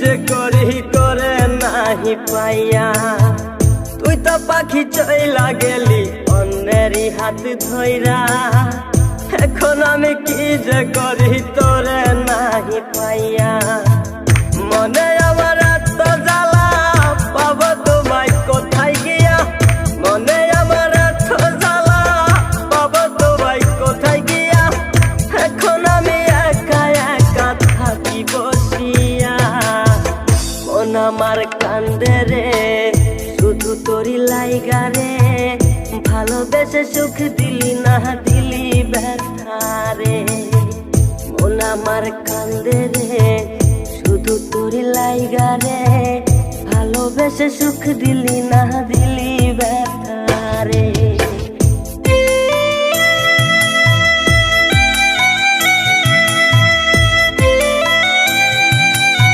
যে করি তোরে নাহি পাইয়া। তুই তো পাখি চইলা গেলি অন্যেরই হাত ধইরা, এখন আমি কি যে করি তোরে নাহি পাইয়া। মনে আমার এত জ্বালা, পাবো তোমায় কোথায় গিয়া। মনে আমার এত জ্বালা, পাবো তোমায় কোথায় গিয়া। এখন আমি একা একা থাকি বসিয়া। মন আমার কান্দে রে শুধু তোরি লাইগা রে, ভালোবেসে সুখ দিলি না দিলি ব্যথা রে। মন আমার কান্দে রে শুধু তোরি লাইগা রে, ভালোবেসে সুখ দিলি না দিলি ব্যথা রে।